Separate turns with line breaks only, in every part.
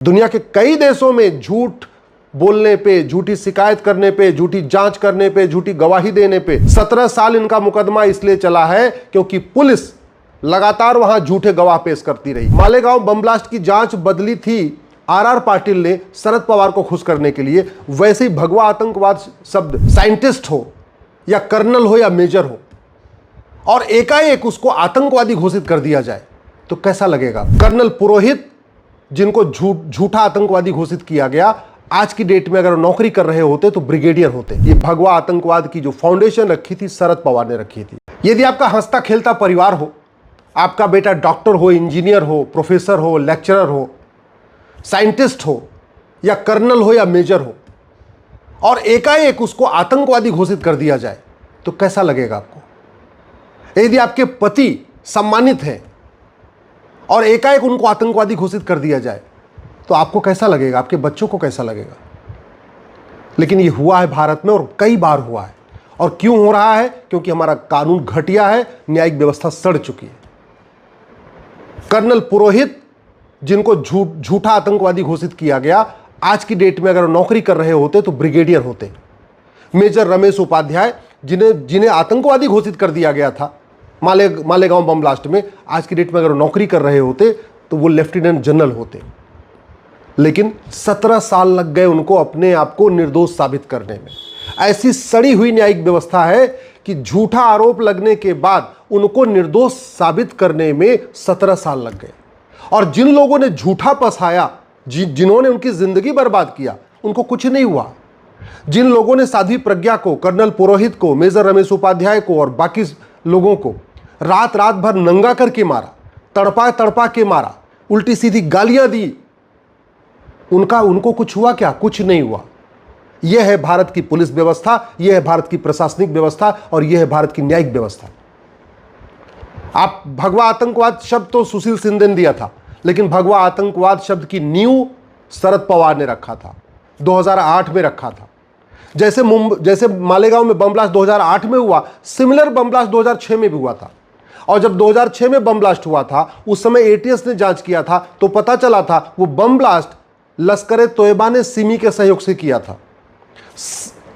दुनिया के कई देशों में झूठ बोलने पे, झूठी शिकायत करने पे, झूठी जांच करने पे, झूठी गवाही देने पे 17 साल इनका मुकदमा इसलिए चला है क्योंकि पुलिस लगातार वहां झूठे गवाह पेश करती रही। मालेगांव बम ब्लास्ट की जांच बदली थी आर पाटिल ने शरद पवार को खुश करने के लिए। वैसे ही भगवा आतंकवाद शब्द साइंटिस्ट हो या कर्नल हो या मेजर हो और एकाएक उसको आतंकवादी घोषित कर दिया जाए तो कैसा लगेगा। कर्नल पुरोहित जिनको झूठा आतंकवादी घोषित किया गया, आज की डेट में अगर नौकरी कर रहे होते तो ब्रिगेडियर होते। ये भगवा आतंकवाद की जो फाउंडेशन रखी थी शरद पवार ने रखी थी। यदि आपका हंसता खेलता परिवार हो, आपका बेटा डॉक्टर हो, इंजीनियर हो, प्रोफेसर हो, लेक्चरर हो, साइंटिस्ट हो या कर्नल हो या मेजर हो और एकाएक उसको आतंकवादी घोषित कर दिया जाए तो कैसा लगेगा आपको। यदि आपके पति सम्मानित हैं और एकाएक उनको आतंकवादी घोषित कर दिया जाए तो आपको कैसा लगेगा, आपके बच्चों को कैसा लगेगा। लेकिन ये हुआ है भारत में और कई बार हुआ है। और क्यों हो रहा है? क्योंकि हमारा कानून घटिया है, न्यायिक व्यवस्था सड़ चुकी है। कर्नल पुरोहित जिनको झूठा आतंकवादी घोषित किया गया, आज की डेट में अगर नौकरी कर रहे होते तो ब्रिगेडियर होते। मेजर रमेश उपाध्याय जिन्हें आतंकवादी घोषित कर दिया गया था मालेगांव बम ब्लास्ट में, आज की डेट में अगर नौकरी कर रहे होते तो वो लेफ्टिनेंट जनरल होते। लेकिन 17 साल लग गए उनको अपने आप को निर्दोष साबित करने में। ऐसी सड़ी हुई न्यायिक व्यवस्था है कि झूठा आरोप लगने के बाद उनको निर्दोष साबित करने में 17 साल लग गए। और जिन लोगों ने झूठा फंसाया, जिन्होंने उनकी जिंदगी बर्बाद किया, उनको कुछ नहीं हुआ। जिन लोगों ने साध्वी प्रज्ञा को, कर्नल पुरोहित को, मेजर रमेश उपाध्याय को और बाकी लोगों को रात रात भर नंगा करके मारा, तड़पा तड़पा के मारा, उल्टी सीधी गालियां दी, उनको कुछ हुआ क्या? कुछ नहीं हुआ। यह है भारत की पुलिस व्यवस्था, यह है भारत की प्रशासनिक व्यवस्था और यह है भारत की न्यायिक व्यवस्था। आप भगवा आतंकवाद शब्द तो सुशील शिंदे ने दिया था, लेकिन भगवा आतंकवाद शब्द की नींव शरद पवार ने रखा था, 2008 में रखा था। जैसे मालेगांव में बम ब्लास्ट 2008 में हुआ, सिमिलर बम ब्लास्ट 2006 में भी हुआ था। और जब 2006 में बम ब्लास्ट हुआ था, उस समय एटीएस ने जांच किया था तो पता चला था वो बम ब्लास्ट लश्कर तोयबा ने सिमी के सहयोग से किया था।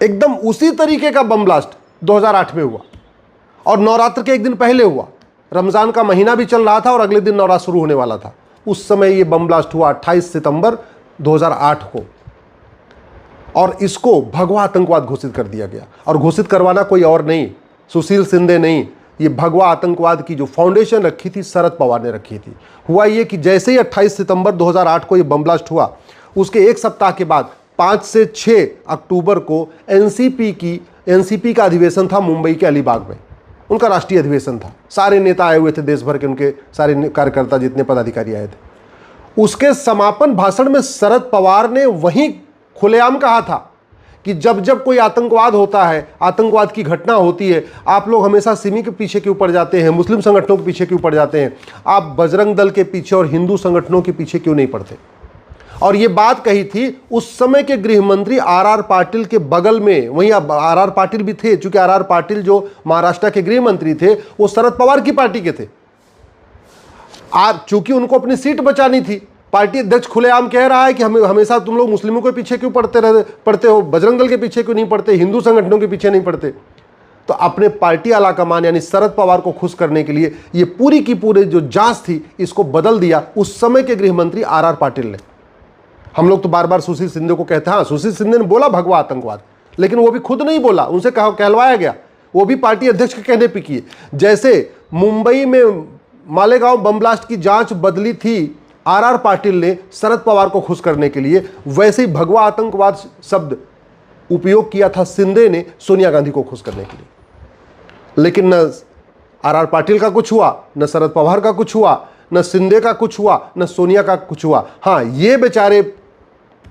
एकदम उसी तरीके का बम ब्लास्ट 2008 में हुआ और नवरात्र के एक दिन पहले हुआ। रमजान का महीना भी चल रहा था और अगले दिन नवरात्र शुरू होने वाला था। उस समय ये बम ब्लास्ट हुआ 28 सितंबर 2008 को और इसको भगवा आतंकवाद घोषित कर दिया गया। और घोषित करवाना कोई और नहीं, सुशील शिंदे नहीं, ये भगवा आतंकवाद की जो फाउंडेशन रखी थी शरद पवार ने रखी थी। हुआ ये कि जैसे ही 28 सितंबर 2008 को ये बम ब्लास्ट हुआ, उसके एक सप्ताह के बाद 5 से 6 अक्टूबर को एनसीपी का अधिवेशन था मुंबई के अलीबाग में। उनका राष्ट्रीय अधिवेशन था, सारे नेता आए हुए थे देश भर के, उनके सारे कार्यकर्ता जितने पदाधिकारी आए थे। उसके समापन भाषण में शरद पवार ने वहीं खुलेआम कहा था कि जब जब कोई आतंकवाद होता है, आतंकवाद की घटना होती है, आप लोग हमेशा सिमी के पीछे क्यों पड़ जाते हैं, मुस्लिम संगठनों के पीछे क्यों पड़ जाते हैं, आप बजरंग दल के पीछे और हिंदू संगठनों के पीछे क्यों नहीं पड़ते। और ये बात कही थी उस समय के गृह मंत्री आर पाटिल के बगल में। वहीं आर पाटिल भी थे, चूंकि आर पाटिल जो महाराष्ट्र के गृह मंत्री थे वो शरद पवार की पार्टी के थे। चूंकि उनको अपनी सीट बचानी थी, पार्टी अध्यक्ष खुलेआम कह रहा है कि हमेशा तुम लोग मुस्लिमों के पीछे क्यों पड़ते हो, बजरंग दल के पीछे क्यों नहीं पड़ते, हिंदू संगठनों के पीछे नहीं पड़ते। तो अपने पार्टी आलाकमान यानी शरद पवार को खुश करने के लिए ये पूरी की पूरी जो जांच थी इसको बदल दिया उस समय के गृह मंत्री आर पाटिल ने। हम लोग तो बार बार सुशील शिंदे को कहते हैं, हाँ सुशील शिंदे ने बोला भगवा आतंकवाद, लेकिन वो भी खुद नहीं बोला, उनसे कहलवाया गया, वो भी पार्टी अध्यक्ष के कहने पे किए। जैसे मुंबई में मालेगांव बम ब्लास्ट की जांच बदली थी आर पाटिल ने शरद पवार को खुश करने के लिए, वैसे ही भगवा आतंकवाद शब्द उपयोग किया था शिंदे ने सोनिया गांधी को खुश करने के लिए। लेकिन न आर पाटिल का कुछ हुआ, न शरद पवार का कुछ हुआ, न शिंदे का कुछ हुआ, न सोनिया का कुछ हुआ। हाँ, ये बेचारे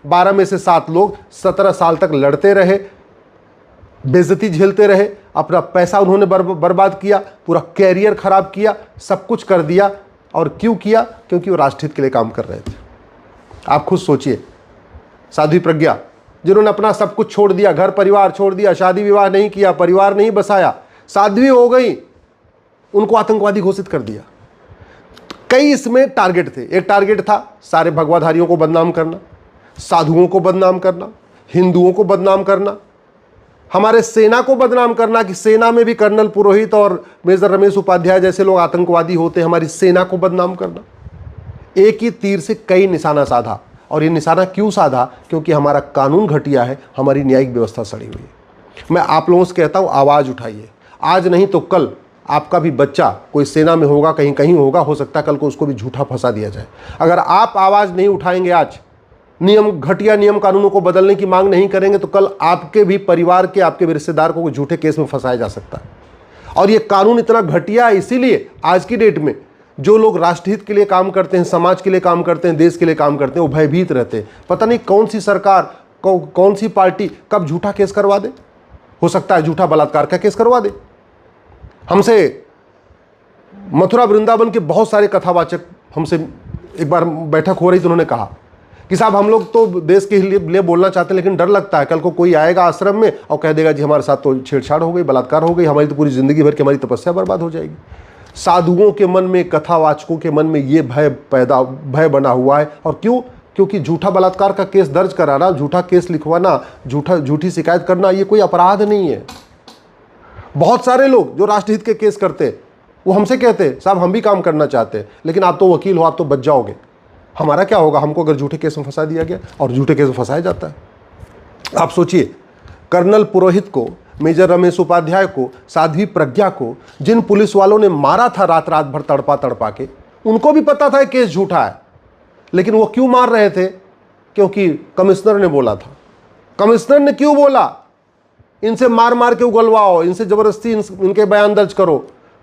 12 में से 7 लोग 17 साल तक लड़ते रहे, बेइज्जती झेलते रहे, अपना पैसा उन्होंने बर्बाद किया, पूरा कैरियर खराब किया, सब कुछ कर दिया। और क्यों किया? क्योंकि वो राष्ट्रहित के लिए काम कर रहे थे। आप खुद सोचिए, साध्वी प्रज्ञा जिन्होंने अपना सब कुछ छोड़ दिया, घर परिवार छोड़ दिया, शादी विवाह नहीं किया, परिवार नहीं बसाया, साध्वी हो गई, उनको आतंकवादी घोषित कर दिया। कई इसमें टारगेट थे। एक टारगेट था सारे भगवाधारियों को बदनाम करना, साधुओं को बदनाम करना, हिंदुओं को बदनाम करना, हमारे सेना को बदनाम करना कि सेना में भी कर्नल पुरोहित और मेजर रमेश उपाध्याय जैसे लोग आतंकवादी होते हैं, हमारी सेना को बदनाम करना। एक ही तीर से कई निशाना साधा। और ये निशाना क्यों साधा? क्योंकि हमारा कानून घटिया है, हमारी न्यायिक व्यवस्था सड़ी हुई है। मैं आप लोगों से कहता हूं, आवाज उठाइए। आज नहीं तो कल आपका भी बच्चा कोई सेना में होगा, कहीं कहीं होगा, हो सकता है कल को उसको भी झूठा फंसा दिया जाए। अगर आप आवाज नहीं उठाएंगे, आज नियम घटिया नियम कानूनों को बदलने की मांग नहीं करेंगे, तो कल आपके भी परिवार के, आपके भी रिश्तेदार को झूठे केस में फंसाया जा सकता है। और ये कानून इतना घटिया है, इसीलिए आज की डेट में जो लोग राष्ट्रहित के लिए काम करते हैं, समाज के लिए काम करते हैं, देश के लिए काम करते हैं, वो भयभीत रहते हैं। पता नहीं कौन सी सरकार, कौन सी पार्टी कब झूठा केस करवा दे। हो सकता है झूठा बलात्कार का केस करवा दे। हमसे मथुरा वृंदावन के बहुत सारे कथावाचक, हमसे एक बार बैठक हो रही तो उन्होंने कहा कि साहब हम लोग तो देश के लिए बोलना चाहते हैं, लेकिन डर लगता है कल को कोई आएगा आश्रम में और कह देगा जी हमारे साथ तो छेड़छाड़ हो गई, बलात्कार हो गई, हमारी तो पूरी जिंदगी भर की हमारी तपस्या बर्बाद हो जाएगी। साधुओं के मन में, कथावाचकों के मन में ये भय बना हुआ है। और क्यों? क्योंकि झूठा बलात्कार का केस दर्ज कराना, झूठा केस लिखवाना, झूठी शिकायत करना, ये कोई अपराध नहीं है। बहुत सारे लोग जो राष्ट्रहित के केस करते हैं वो हमसे कहते हैं साहब हम भी काम करना चाहते हैं, लेकिन आप तो वकील हो, आप तो बच जाओगे, हमारा क्या होगा हमको अगर झूठे केस में फंसा दिया गया। और झूठे केस में फंसाया जाता है। आप सोचिए, कर्नल पुरोहित को, मेजर रमेश उपाध्याय को, साध्वी प्रज्ञा को जिन पुलिस वालों ने मारा था रात रात भर तड़पा के, उनको भी पता था केस झूठा है, लेकिन वो क्यों मार रहे थे? क्योंकि कमिश्नर ने बोला था। कमिश्नर ने क्यों बोला इनसे मार मार के उगलवाओ, इनसे जबरदस्ती इनके बयान दर्ज करो?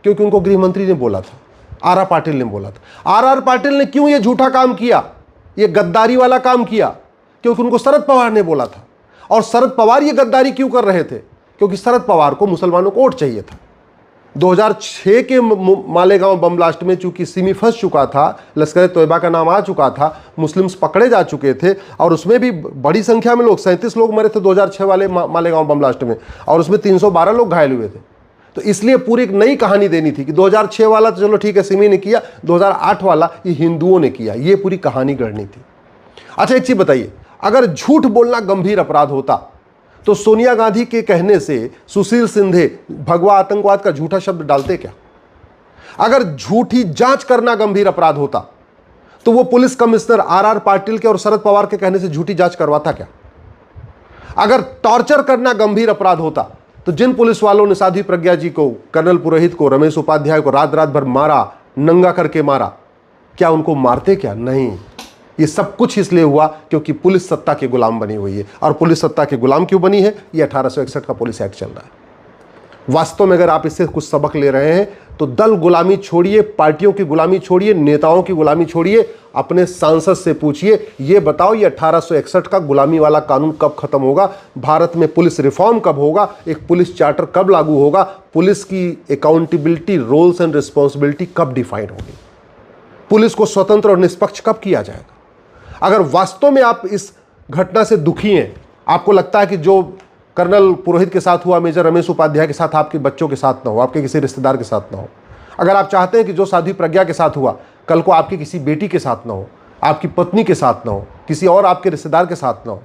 क्योंकि उनको गृह मंत्री ने बोला था, आर पाटिल ने बोला था। आर पाटिल ने क्यों ये झूठा काम किया, ये गद्दारी वाला काम किया? क्योंकि उनको शरद पवार ने बोला था। और शरद पवार ये गद्दारी क्यों कर रहे थे? क्योंकि शरद पवार को मुसलमानों को वोट चाहिए था। 2006 के मालेगांव बम ब्लास्ट में चूंकि सिमी फंस चुका था, लश्कर तोयबा का नाम आ चुका था, मुस्लिम्स पकड़े जा चुके थे, और उसमें भी बड़ी संख्या में लोग, 37 लोग मरे थे 2006 वाले मालेगांव बम ब्लास्ट में, और उसमें 312 लोग घायल हुए थे। तो इसलिए पूरी एक नई कहानी देनी थी कि 2006 वाला तो चलो ठीक है सिमी ने किया, 2008 वाला ये हिंदुओं ने किया, ये पूरी कहानी गढ़नी थी। अच्छा एक चीज बताइए, अगर झूठ बोलना गंभीर अपराध होता तो सोनिया गांधी के कहने से सुशील सिंधे भगवा आतंकवाद का झूठा शब्द डालते क्या? अगर झूठी जांच करना गंभीर अपराध होता तो वो पुलिस कमिश्नर आर पाटिल के और शरद पवार के कहने से झूठी जांच करवाता क्या? अगर टॉर्चर करना गंभीर अपराध होता तो जिन पुलिस वालों ने साध्वी प्रज्ञा जी को, कर्नल पुरोहित को, रमेश उपाध्याय को रात रात भर मारा, नंगा करके मारा, क्या उनको मारते क्या? नहीं। ये सब कुछ इसलिए हुआ क्योंकि पुलिस सत्ता के गुलाम बनी हुई है। और पुलिस सत्ता के गुलाम क्यों बनी है? ये 1861 का पुलिस एक्ट चल रहा है। वास्तव में अगर आप इससे कुछ सबक ले रहे हैं तो दल गुलामी छोड़िए, पार्टियों की गुलामी छोड़िए, नेताओं की गुलामी छोड़िए, अपने सांसद से पूछिए, ये बताओ ये 1861 का गुलामी वाला कानून कब खत्म होगा? भारत में पुलिस रिफॉर्म कब होगा? एक पुलिस चार्टर कब लागू होगा? पुलिस की अकाउंटेबिलिटी, रोल्स एंड रिस्पॉन्सिबिलिटी कब डिफाइन होगी? पुलिस को स्वतंत्र और निष्पक्ष कब किया जाएगा? अगर वास्तव में आप इस घटना से दुखी हैं, आपको लगता है कि जो कर्नल पुरोहित के साथ हुआ, मेजर रमेश उपाध्याय के साथ, आपके बच्चों के साथ ना हो, आपके किसी रिश्तेदार के साथ ना हो, अगर आप चाहते हैं कि जो साध्वी प्रज्ञा के साथ हुआ कल को आपकी किसी बेटी के साथ ना हो, आपकी पत्नी के साथ ना हो, किसी और आपके रिश्तेदार के साथ ना हो,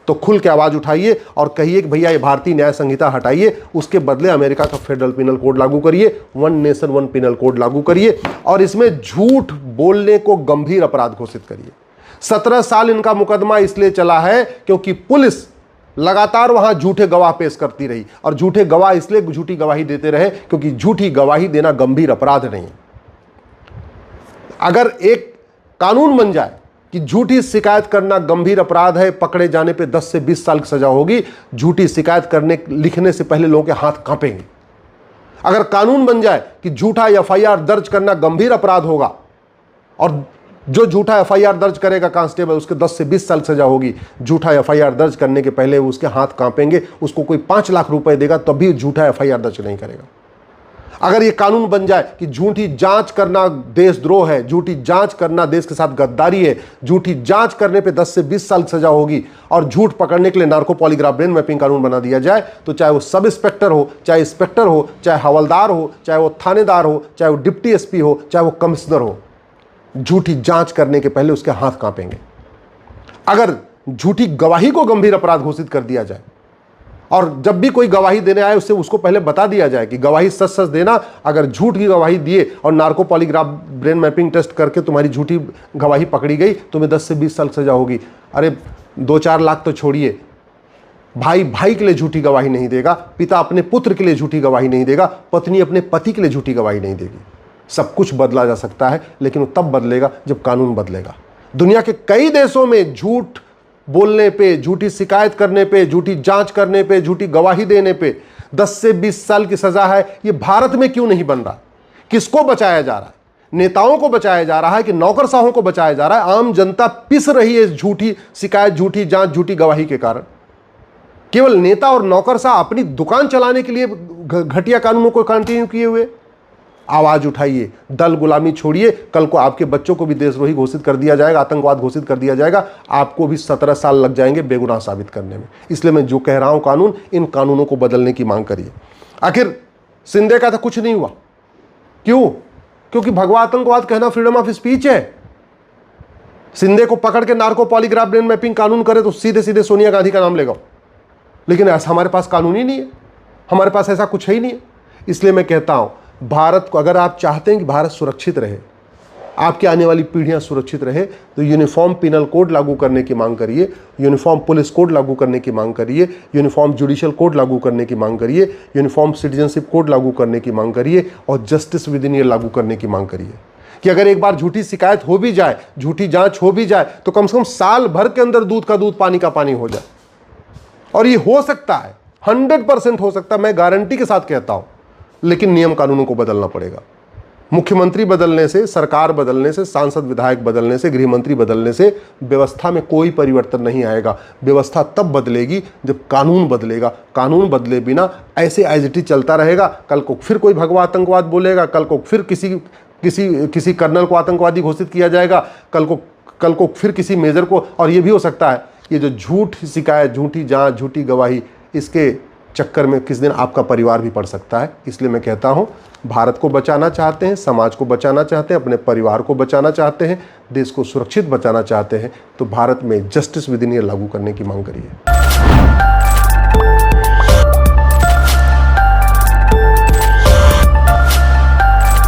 तो खुल के आवाज उठाइए और कहिए कि भैया ये भारतीय न्याय संहिता हटाइए, उसके बदले अमेरिका का फेडरल पिनल कोड लागू करिए, one nation one penal code लागू करिए, और इसमें झूठ बोलने को गंभीर अपराध घोषित करिए। 17 साल इनका मुकदमा इसलिए चला है क्योंकि पुलिस लगातार वहां झूठे गवाह पेश करती रही, और झूठे गवाह इसलिए झूठी गवाही देते रहे क्योंकि झूठी गवाही देना गंभीर अपराध नहीं। अगर एक कानून बन जाए कि झूठी शिकायत करना गंभीर अपराध है, पकड़े जाने पे 10 से 20 साल की सजा होगी, झूठी शिकायत करने लिखने से पहले लोगों के हाथ कांपेंगे। अगर कानून बन जाए कि झूठा एफआईआर दर्ज करना गंभीर अपराध होगा, और जो झूठा एफआईआर दर्ज करेगा कांस्टेबल, उसके 10 से 20 साल की सजा होगी, झूठा एफआईआर दर्ज करने के पहले उसके हाथ कांपेंगे, उसको कोई 5 लाख रुपए देगा तब भी झूठा एफआईआर दर्ज नहीं करेगा। अगर ये कानून बन जाए कि झूठी जांच करना देशद्रोह है, झूठी जांच करना देश के साथ गद्दारी है, झूठी जांच करने पे 10 से 20 साल की सजा होगी, और झूठ पकड़ने के लिए नार्को पॉलीग्राफ ब्रेन मैपिंग कानून बना दिया जाए, तो चाहे वो सब इंस्पेक्टर हो, चाहे इंस्पेक्टर हो, चाहे हवलदार हो, चाहे वो थानेदार हो, चाहे वो डिप्टी एसपी हो, चाहे वो कमिश्नर हो, झूठी जांच करने के पहले उसके हाथ कांपेंगे। अगर झूठी गवाही को गंभीर अपराध घोषित कर दिया जाए और जब भी कोई गवाही देने आए उसको पहले बता दिया जाए कि गवाही सच सच देना, अगर झूठ की गवाही दिए और narco polygraph brain mapping test करके तुम्हारी झूठी गवाही पकड़ी गई, तुम्हें 10 से 20 साल सजा होगी। अरे 2-4 लाख तो छोड़िए, भाई भाई के लिए झूठी गवाही नहीं देगा, पिता अपने पुत्र के लिए झूठी गवाही नहीं देगा, पत्नी अपने पति के लिए झूठी गवाही नहीं देगी। सब कुछ बदला जा सकता है, लेकिन वो तब बदलेगा जब कानून बदलेगा। दुनिया के कई देशों में झूठ बोलने पे, झूठी शिकायत करने पे, झूठी जांच करने पे, झूठी गवाही देने पे 10 से 20 साल की सजा है। ये भारत में क्यों नहीं बन रहा? किसको बचाया जा रहा है? नेताओं को बचाया जा रहा है कि नौकरशाहों को बचाया जा रहा है? आम जनता पिस रही है इस झूठी शिकायत, झूठी जांच, झूठी गवाही के कारण। केवल नेता और नौकरशाह अपनी दुकान चलाने के लिए घटिया कानूनों को कंटिन्यू किए हुए। आवाज उठाइए, दल गुलामी छोड़िए। कल को आपके बच्चों को भी देशद्रोही घोषित कर दिया जाएगा, आतंकवाद घोषित कर दिया जाएगा, आपको भी 17 साल लग जाएंगे बेगुनाह साबित करने में। इसलिए मैं जो कह रहा हूं कानून, इन कानूनों को बदलने की मांग करिए। आखिर सिंधे का था कुछ नहीं हुआ, क्यों? क्योंकि भगवा आतंकवाद कहना फ्रीडम ऑफ स्पीच है। सिंधे को पकड़ के नार्को पॉलीग्राफ ब्रेन मैपिंग कानून करे तो सीधे सीधे सोनिया गांधी का नाम लेगा, लेकिन ऐसा हमारे पास कानून ही नहीं है, हमारे पास ऐसा कुछ है ही नहीं है। इसलिए मैं कहता हूं, भारत को अगर आप चाहते हैं कि भारत सुरक्षित रहे, आपकी आने वाली पीढ़ियां सुरक्षित रहे, तो यूनिफॉर्म पिनल कोड लागू करने की मांग करिए, यूनिफॉर्म पुलिस कोड लागू करने की मांग करिए, यूनिफॉर्म जुडिशियल कोड लागू करने की मांग करिए, यूनिफॉर्म सिटीजनशिप कोड लागू करने की मांग करिए और जस्टिस विद इन ईयर लागू करने की मांग करिए। कि अगर एक बार झूठी शिकायत हो भी जाए, झूठी जांच हो भी जाए, तो कम से कम साल भर के अंदर दूध का दूध पानी का पानी हो जाए। और ये हो सकता है, 100% हो सकता है, मैं गारंटी के साथ कहता हूं। लेकिन नियम कानूनों को बदलना पड़ेगा। मुख्यमंत्री बदलने से, सरकार बदलने से, सांसद विधायक बदलने से, गृह मंत्री बदलने से व्यवस्था में कोई परिवर्तन नहीं आएगा। व्यवस्था तब बदलेगी जब कानून बदलेगा। कानून बदले बिना ऐसे एज इट इज चलता रहेगा। कल को फिर कोई भगवा आतंकवाद बोलेगा, कल को फिर किसी कर्नल को आतंकवादी घोषित किया जाएगा, कल को फिर किसी मेजर को। और ये भी हो सकता है, ये जो झूठ शिकायत, झूठी जांच, झूठी गवाही, इसके चक्कर में किस दिन आपका परिवार भी पड़ सकता है। इसलिए मैं कहता हूं, भारत को बचाना चाहते हैं, समाज को बचाना चाहते हैं, अपने परिवार को बचाना चाहते हैं, देश को सुरक्षित बचाना चाहते हैं, तो भारत में जस्टिस विद इन ईयर लागू करने की मांग करिए।